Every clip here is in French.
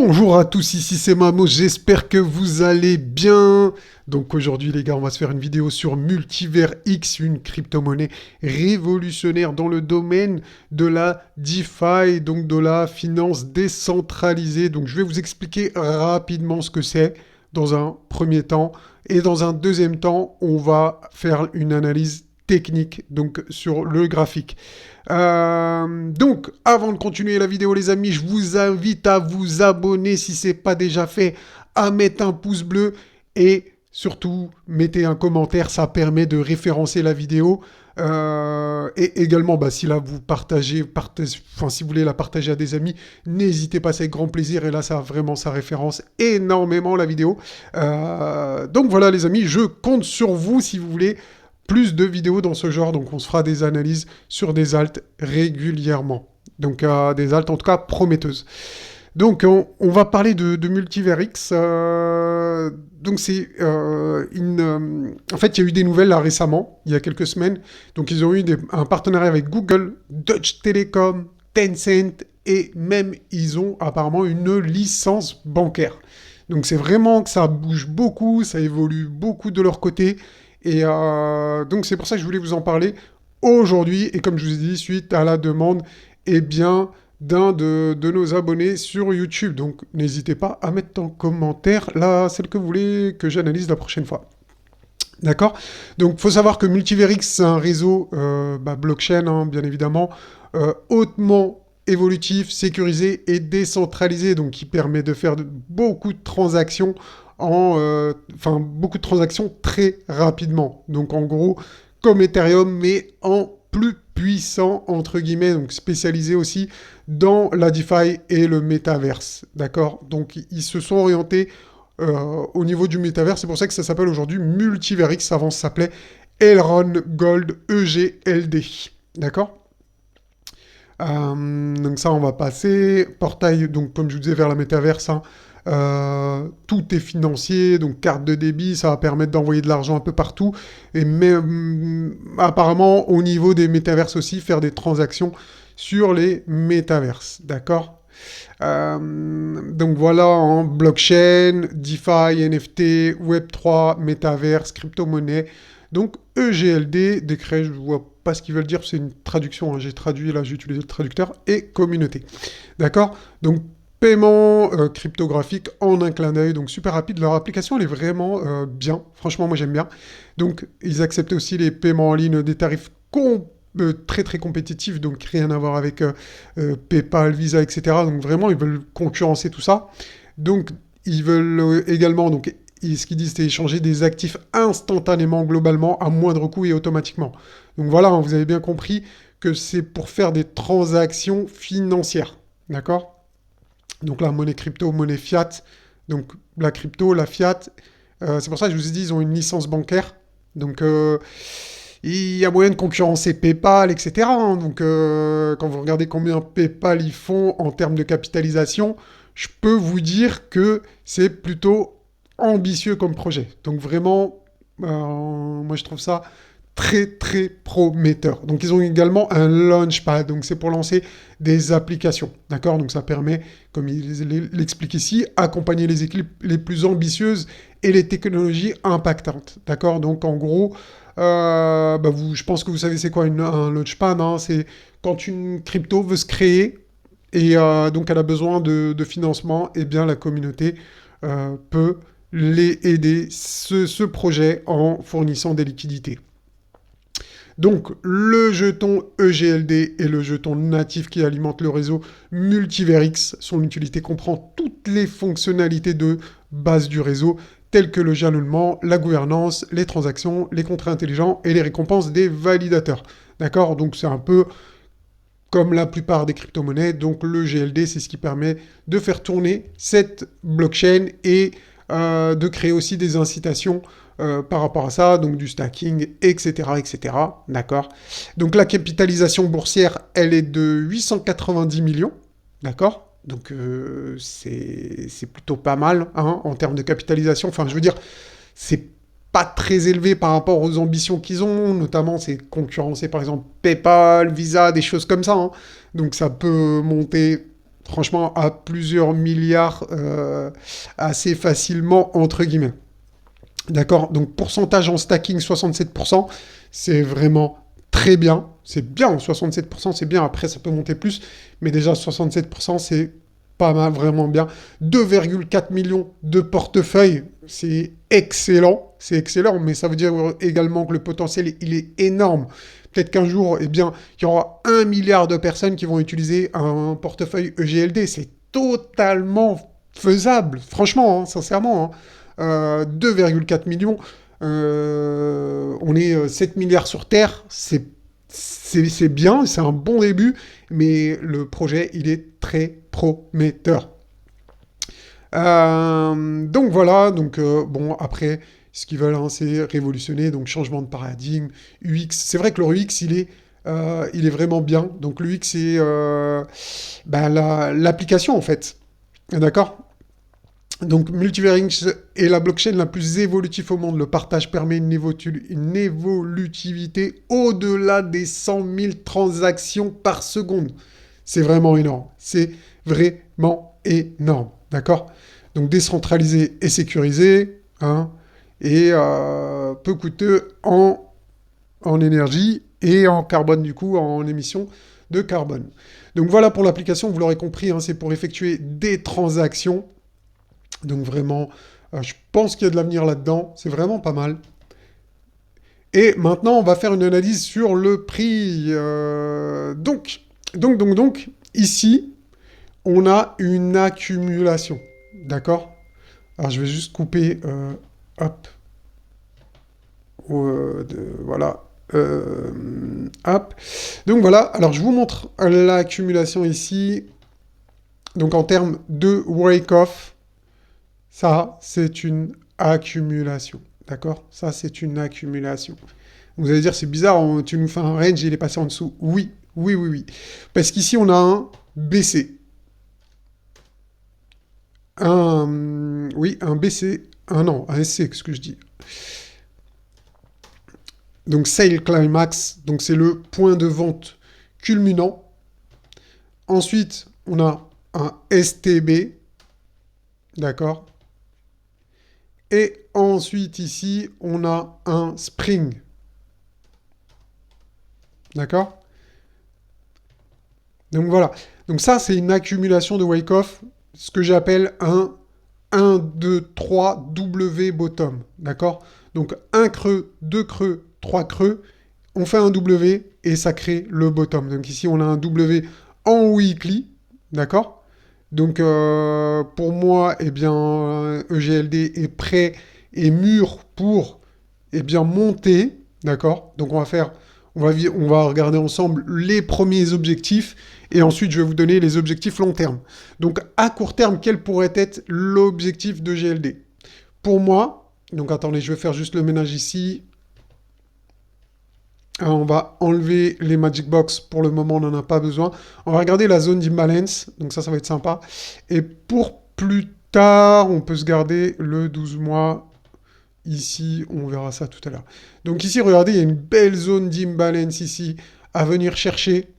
Bonjour à tous, ici c'est Mamo, j'espère que vous allez bien. Donc aujourd'hui les gars, on va se faire une vidéo sur Multiver X, une crypto-monnaie révolutionnaire dans le domaine de la DeFi, donc de la finance décentralisée. Donc je vais vous expliquer rapidement ce que c'est dans un premier temps. Et dans un deuxième temps, on va faire une analyse technique, donc sur le graphique. Donc, avant de continuer la vidéo, les amis, je vous invite à vous abonner si ce n'est pas déjà fait, à mettre un pouce bleu et surtout, mettez un commentaire, ça permet de référencer la vidéo. Et également, si là vous si vous voulez la partager à des amis, n'hésitez pas, c'est avec grand plaisir. Et là, ça référence énormément la vidéo. Donc voilà, les amis, je compte sur vous si vous voulez plus de vidéos dans ce genre, donc on se fera des analyses sur des alts régulièrement. Donc des alts en tout cas prometteuses. Donc on va parler de Multiverix. Donc c'est en fait il y a eu des nouvelles là récemment, il y a quelques semaines. Donc ils ont eu un partenariat avec Google, Deutsche Telekom, Tencent et même ils ont apparemment une licence bancaire. Donc c'est vraiment que ça bouge beaucoup, ça évolue beaucoup de leur côté. Et donc c'est pour ça que je voulais vous en parler aujourd'hui. Et comme je vous ai dit, suite à la demande d'un de nos abonnés sur YouTube. Donc n'hésitez pas à mettre en commentaire celle que vous voulez que j'analyse la prochaine fois. D'accord. Donc, il faut savoir que Multiverix, c'est un réseau blockchain, hein, bien évidemment, hautement évolutif, sécurisé et décentralisé, donc qui permet de faire beaucoup de transactions beaucoup de transactions très rapidement. Donc, en gros, comme Ethereum, mais en plus puissant, entre guillemets, donc spécialisé aussi dans la DeFi et le métaverse. D'accord. Donc, ils se sont orientés au niveau du métavers. C'est pour ça que ça s'appelle aujourd'hui Multiverix. Avant, ça s'appelait Elrond Gold EGLD. D'accord. Donc ça, on va passer. Portail, donc comme je vous disais, vers la métaverse. Hein. Tout est financier, donc carte de débit, ça va permettre d'envoyer de l'argent un peu partout. Et même, apparemment, au niveau des métaverses aussi, faire des transactions sur les métaverses. D'accord. Donc voilà, en blockchain, DeFi, NFT, Web3, Metaverse, crypto-monnaie. Donc EGLD, décret, je ne vois pas ce qu'ils veulent dire, c'est une traduction, hein, j'ai traduit, là j'ai utilisé le traducteur, et communauté. D'accord. Donc paiement cryptographique en un clin d'œil, donc super rapide. Leur application, elle est vraiment bien. Franchement, moi j'aime bien. Donc ils acceptent aussi les paiements en ligne des tarifs très très compétitif, donc rien à voir avec PayPal, Visa, etc. Donc vraiment, ils veulent concurrencer tout ça. Donc ils veulent également, donc ce qu'ils disent, c'est échanger des actifs instantanément, globalement, à moindre coût et automatiquement. Donc voilà, hein, vous avez bien compris que c'est pour faire des transactions financières. D'accord. Donc la monnaie crypto, monnaie fiat. Donc la crypto, la fiat. C'est pour ça que je vous ai dit, ils ont une licence bancaire. Donc il y a moyen de concurrencer PayPal, etc. Hein. Donc, quand vous regardez combien PayPal ils font en termes de capitalisation, je peux vous dire que c'est plutôt ambitieux comme projet. Donc, vraiment, moi, je trouve ça très, très prometteur. Donc, ils ont également un Launchpad. Donc, c'est pour lancer des applications. D'accord. Donc, ça permet, comme il l'explique ici, accompagner les équipes les plus ambitieuses et les technologies impactantes. D'accord. Donc, en gros, je pense que vous savez c'est quoi un launchpad, hein, c'est quand une crypto veut se créer et donc elle a besoin de financement, et bien la communauté peut les aider ce projet en fournissant des liquidités. Donc le jeton EGLD et le jeton natif qui alimente le réseau Multiverix, son utilité comprend toutes les fonctionnalités de base du réseau, tels que le jalonnement, la gouvernance, les transactions, les contrats intelligents et les récompenses des validateurs. D'accord. Donc c'est un peu comme la plupart des crypto-monnaies. Donc le GLD, c'est ce qui permet de faire tourner cette blockchain et de créer aussi des incitations par rapport à ça, donc du stacking, etc., etc. D'accord. Donc la capitalisation boursière, elle est de 890 millions. D'accord. Donc c'est plutôt pas mal hein, en termes de capitalisation. Enfin, je veux dire, c'est pas très élevé par rapport aux ambitions qu'ils ont. Notamment, c'est concurrencer par exemple PayPal, Visa, des choses comme ça. Hein. Donc ça peut monter franchement, à plusieurs milliards assez facilement, entre guillemets. D'accord? Donc, pourcentage en stacking 67%, c'est vraiment très bien. C'est bien, 67%, c'est bien. Après, ça peut monter plus. Mais déjà, 67%, c'est pas mal, vraiment bien. 2,4 millions de portefeuilles, c'est excellent. C'est excellent, mais ça veut dire également que le potentiel, il est énorme. Peut-être qu'un jour, eh bien, il y aura 1 milliard de personnes qui vont utiliser un portefeuille EGLD. C'est totalement faisable, franchement, hein, sincèrement. Hein. 2,4 millions, on est 7 milliards sur Terre, c'est bien, c'est un bon début, mais le projet, il est très prometteur. Donc voilà, donc bon, après, ce qu'ils veulent, hein, c'est révolutionner, donc changement de paradigme, UX. C'est vrai que le UX, il est vraiment bien. Donc l'UX, c'est bah, l'application, en fait. D'accord? Donc, Multiverix est la blockchain la plus évolutive au monde. Le partage permet une évolutivité au-delà des 100 000 transactions par seconde. C'est vraiment énorme. C'est vraiment énorme. D'accord? Donc, décentralisé et sécurisé, hein, et peu coûteux en énergie et en carbone, du coup, en émissions de carbone. Donc, voilà pour l'application. Vous l'aurez compris, hein, c'est pour effectuer des transactions. Donc vraiment, je pense qu'il y a de l'avenir là-dedans. C'est vraiment pas mal. Et maintenant, on va faire une analyse sur le prix. Donc, ici, on a une accumulation. D'accord? Alors, je vais juste couper, hop, voilà, hop. Donc voilà, alors je vous montre l'accumulation ici. Donc en termes de wake-off, ça, c'est une accumulation. D'accord? Ça, c'est une accumulation. Vous allez dire, c'est bizarre, tu nous fais un range, il est passé en dessous. Oui, oui, oui, oui. Parce qu'ici, on a un BC. Oui, un BC. Non, un SC, ce que je dis. Donc, Sale Climax, donc c'est le point de vente culminant. Ensuite, on a un STB. D'accord? Et ensuite, ici, on a un Spring. D'accord? Donc voilà. Donc ça, c'est une accumulation de wake-off, ce que j'appelle un 1, 2, 3 W bottom. D'accord? Donc un creux, deux creux, trois creux. On fait un W et ça crée le bottom. Donc ici, on a un W en weekly. D'accord? Donc pour moi, eh bien, EGLD est prêt et mûr pour eh bien, monter. D'accord? Donc on va regarder ensemble les premiers objectifs et ensuite je vais vous donner les objectifs long terme. Donc à court terme, quel pourrait être l'objectif de GLD? Pour moi, donc attendez, je vais faire juste le ménage ici. On va enlever les Magic Box. Pour le moment, on n'en a pas besoin. On va regarder la zone d'imbalance. Donc ça va être sympa. Et pour plus tard, on peut se garder le 12 mois. Ici, on verra ça tout à l'heure. Donc ici, regardez, il y a une belle zone d'imbalance ici à venir chercher.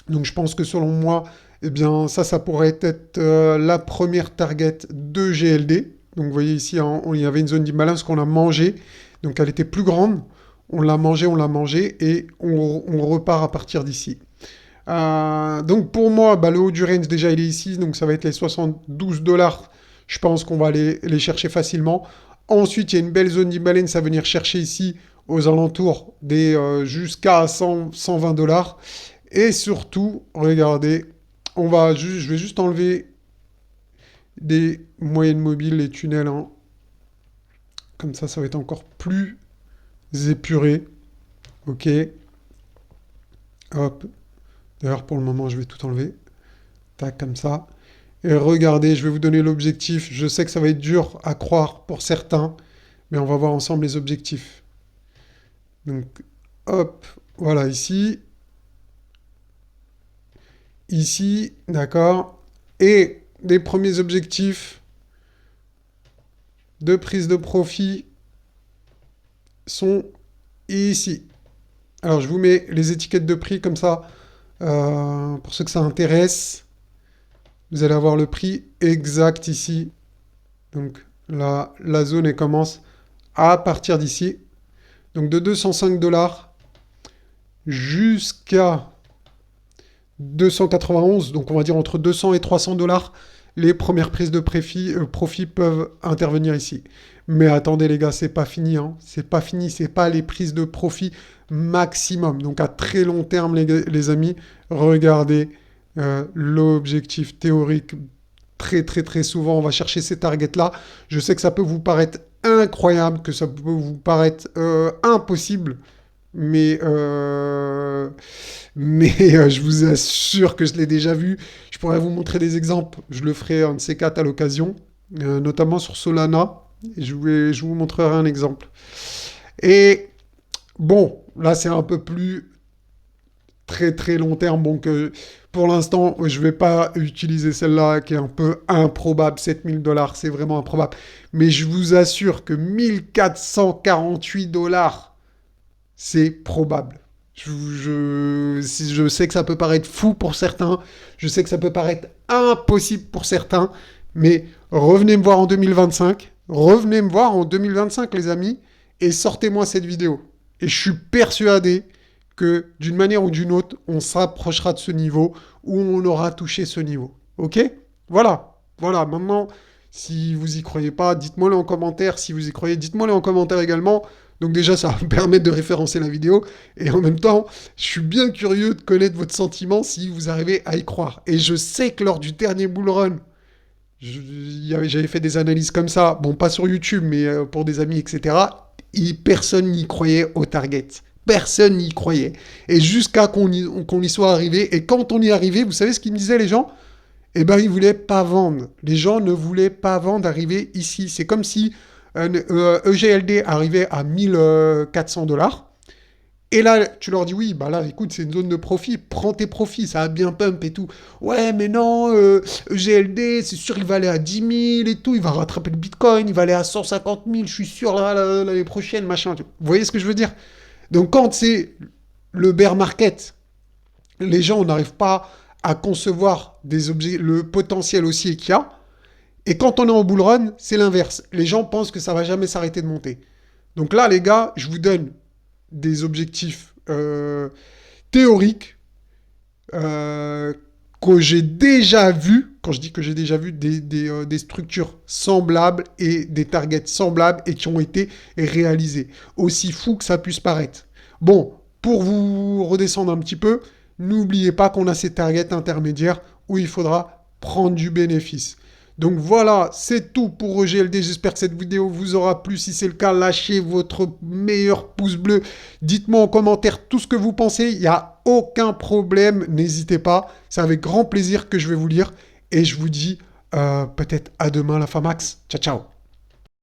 Donc je pense que selon moi, eh bien ça pourrait être la première target de GLD. Donc vous voyez ici, hein, il y avait une zone d'imbalance qu'on a mangée. Donc elle était plus grande. On l'a mangé et on repart à partir d'ici. Donc pour moi, bah, le haut du range déjà il est ici. Donc ça va être les 72 dollars. Je pense qu'on va les chercher facilement. Ensuite, il y a une belle zone d'imbalance à venir chercher ici aux alentours des jusqu'à 120 dollars. Et surtout, regardez, je vais juste enlever des moyennes mobiles, les tunnels. Hein. Comme ça va être encore plus épuré. Ok. Hop. D'ailleurs, pour le moment, je vais tout enlever. Tac, comme ça. Et regardez, je vais vous donner l'objectif. Je sais que ça va être dur à croire pour certains, mais on va voir ensemble les objectifs. Donc, hop, voilà, ici. Ici, d'accord. Et des premiers objectifs de prise de profit sont ici. Alors, je vous mets les étiquettes de prix comme ça, pour ceux que ça intéresse. Vous allez avoir le prix exact ici. Donc là, la zone, elle commence à partir d'ici. Donc de 205 dollars jusqu'à 291, donc on va dire entre 200 et 300 dollars, les premières prises de profit peuvent intervenir ici. Mais attendez les gars, c'est pas fini, hein. C'est pas fini, c'est pas les prises de profit maximum. Donc à très long terme les amis, regardez l'objectif théorique. Très très très souvent, on va chercher ces targets-là. Je sais que ça peut vous paraître incroyable, que ça peut vous paraître impossible, mais, je vous assure que je l'ai déjà vu. Je pourrais vous montrer des exemples. Je le ferai un de ces quatre à l'occasion, notamment sur Solana. Et je vous montrerai un exemple. Et bon, là c'est un peu plus très très long terme. Donc pour l'instant, je ne vais pas utiliser celle-là qui est un peu improbable. 7000 dollars, c'est vraiment improbable. Mais je vous assure que 1448 dollars, c'est probable. Je sais que ça peut paraître fou pour certains, je sais que ça peut paraître impossible pour certains, mais revenez me voir en 2025 les amis, et sortez-moi cette vidéo. Et je suis persuadé que d'une manière ou d'une autre, on s'approchera de ce niveau, ou on aura touché ce niveau. Ok? Voilà. Voilà, maintenant, si vous y croyez pas, dites-moi-le en commentaire. Si vous y croyez, dites-moi-le en commentaire également. Donc déjà, ça va me permettre de référencer la vidéo. Et en même temps, je suis bien curieux de connaître votre sentiment si vous arrivez à y croire. Et je sais que lors du dernier bull run, j'avais fait des analyses comme ça. Bon, pas sur YouTube, mais pour des amis, etc. Et personne n'y croyait au target. Personne n'y croyait. Et jusqu'à qu'on y soit arrivé. Et quand on y est arrivé, vous savez ce qu'ils me disaient les gens? Eh ben, ils ne voulaient pas vendre. Les gens ne voulaient pas vendre, arriver ici. C'est comme si EGLD arrivait à 1400 dollars. Et là, tu leur dis, oui, bah là, écoute, c'est une zone de profit, prends tes profits, ça a bien pump et tout. Ouais, mais non, EGLD, c'est sûr, il va aller à 10 000 et tout, il va rattraper le Bitcoin, il va aller à 150 000, je suis sûr, l'année prochaine, machin. Vous voyez ce que je veux dire? Donc, quand c'est le bear market, les gens n'arrivent pas à concevoir le potentiel haussier qu'il y a. Et quand on est en bull run, c'est l'inverse. Les gens pensent que ça va jamais s'arrêter de monter. Donc là, les gars, je vous donne des objectifs théoriques que j'ai déjà vus. Quand je dis que j'ai déjà vu des structures semblables et des targets semblables et qui ont été réalisés. Aussi fou que ça puisse paraître. Bon, pour vous redescendre un petit peu, n'oubliez pas qu'on a ces targets intermédiaires où il faudra prendre du bénéfice. Donc voilà, c'est tout pour EGLD. J'espère que cette vidéo vous aura plu. Si c'est le cas, lâchez votre meilleur pouce bleu. Dites-moi en commentaire tout ce que vous pensez. Il n'y a aucun problème. N'hésitez pas. C'est avec grand plaisir que je vais vous lire. Et je vous dis peut-être à demain la Famax. Ciao, ciao.